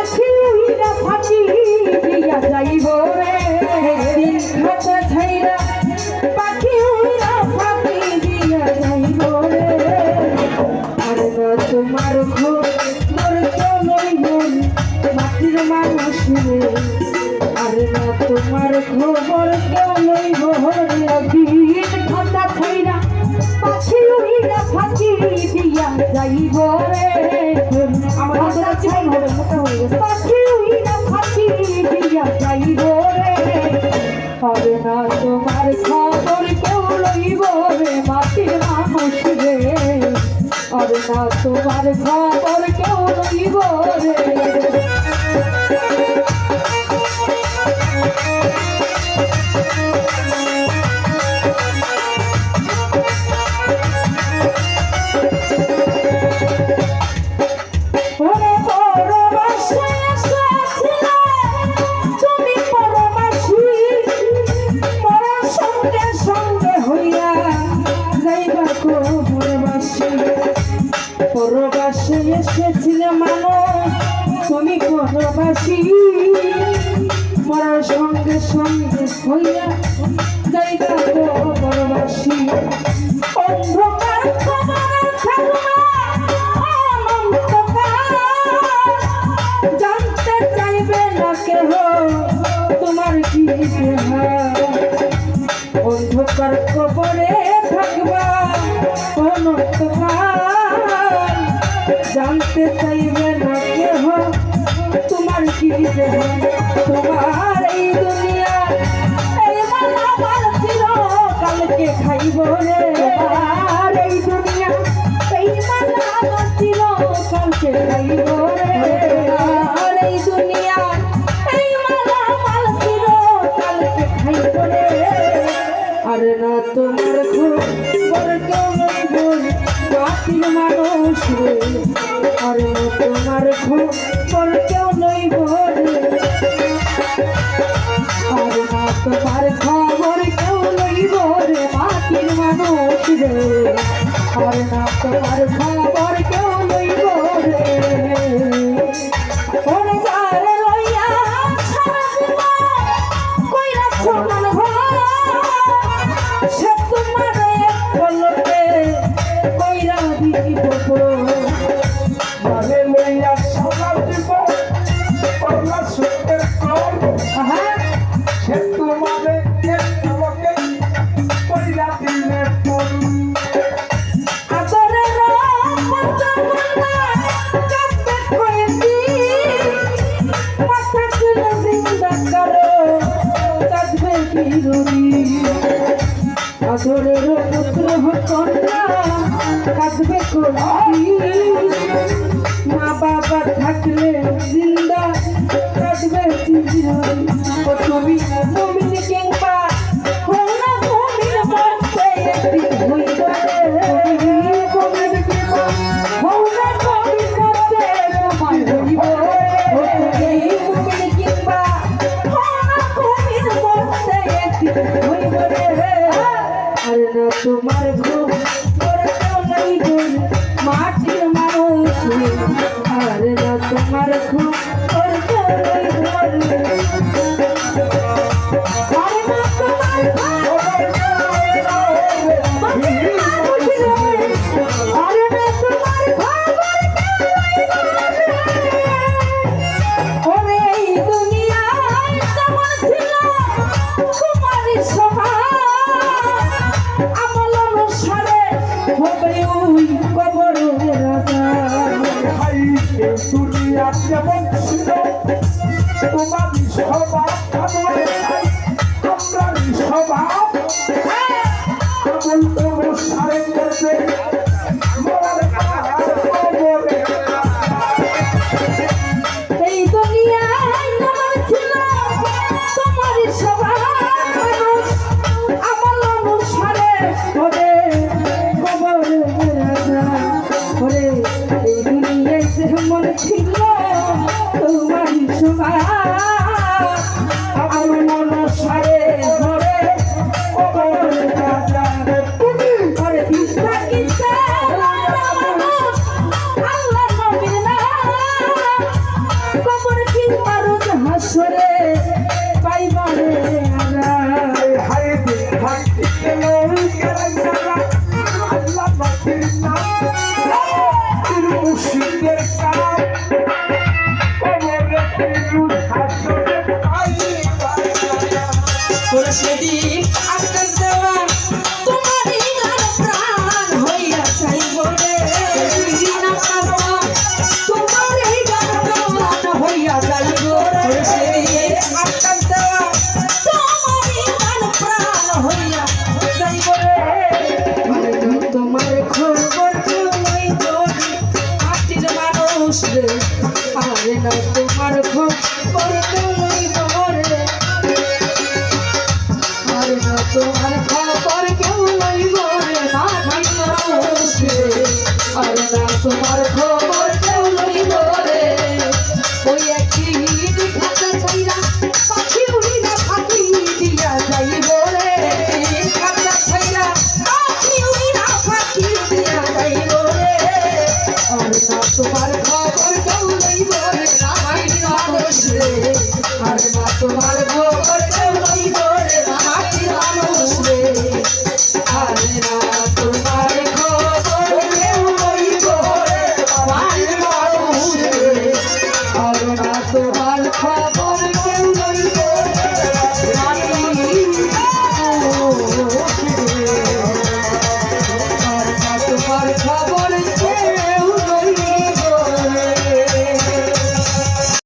পাখি উইরা ফাঁকি দিয়া যাইব রে দিন খাতা ছাইরা পাখি উইরা ফাঁকি দিয়া যাইব রে আর না তোমার ঘর মোর কেমন মন মাটির মানুষ রে আর না তোমার খবর কেমন ঘর দিন খাতা ছাইরা পাখি উইরা ফাঁকি দিয়া যাইব রে আমার চাই হবে মোটা হয়ে গেছে পাখি উইরা ফাঁকি দিয়া যাইব রে হবে না তোমার খবর কেউ লইব রে মাটির মানুষ রে হবে না তোমার খবর কেউ লইব রে পরবাসে এসেছিল মানুষ তুমি পরবাসী মরার সঙ্গে সঙ্গে হইয়া যাইবা পরবাসী অন্ধকার জানতে চাইবে না কেহ তোমার কি অন্ধকার কবরে থাকবা অনন্তকাল জানতে চাইবে না কেহ তোমার কি তোমার এই দুনিয়া এই মালামাল চিরকালকে খাইব রে আর এই দুনিয়া এই মালামাল চিরকালকে খাইব রে আর এই দুনিয়া এই মালামাল চিরকালকে খাইব রে আর না তোমার খবর কেমন মাটির মানুষ রে আর না তোমার খবর কেউ লইব রে আর না তোমার খবর কেউ লইব রে মাটির মানুষ রে আর না তোমার খবর কেউ লইব রে ওরে যারে লইয়া সারা জীবন কইরা সমান সে তোমার বলতে কইরা দিব বারে লইয়া সারা জীবন করলা সুখের কর সে তোমারে লোকে কইরা দিলে ফোন আদরের কাটতে কইছি মাথা তুলে জিন্দা করো কাটবে বিরুরি আদরের পুত্র কন্যা কাটবে কই মা বাবা থাকলে জিন্দা কাটবে বিরুরি ও তুমি মুমিন কিংবা হোনা মুমিন মরতে একদিন হইবে মুমিন কিংবা হোনা মুমিন মরতে তোমার হইব ও তুমি মুমিন কিংবা হোনা মুমিন মরতে একদিন হইব রে আর না তোমার ঘুম করতেও নাই ঘুম মাটির মানুষ আর না তোমার ঘুম করতেও নাই দুনিয়া যেমন ছিল তোমার স্বভাব আমরা স্বভাব কেবল অনুষ্ঠানে করতে এই দুনিয়ায় যেমন ছিল তোমার স্বভাব আমার অনুসারে ওরে কবরে রাজা ওরে এই দুনিয়ায় যেমন ছিল তোমার স্বভাব আমার অনুসারে ওরে কবরে রাজা ওরে বিস্তারিত খবর কি মারুত হাসরে পাইবারে আরা হায় দিন থাকতে গেলে কেরাঙ্গারা আল্লাহ নবীর নাম পীর মুর্শিদের কালাম কবরে পীর হাসরে পাইবা তোরা সেদিন আকাশ দেওয়া তোমারই গান প্রাণ হইয়া চাইব রে সেদিন আকাশ দেওয়া তোমারই গান প্রাণ হইয়া যাইব রে সেদিন আকাশ দেওয়া তোমারই গান প্রাণ হইয়া যাইব রে তোমার খবর তুই যদি মাটির মানুষ রে আরে না তোমার খবর তুই মরে আরে না তোমার খবর কেউ লইব রে মাটির মানুষ রে আরে না তোমার খবর কেউ লইব রে ওই একই খাতা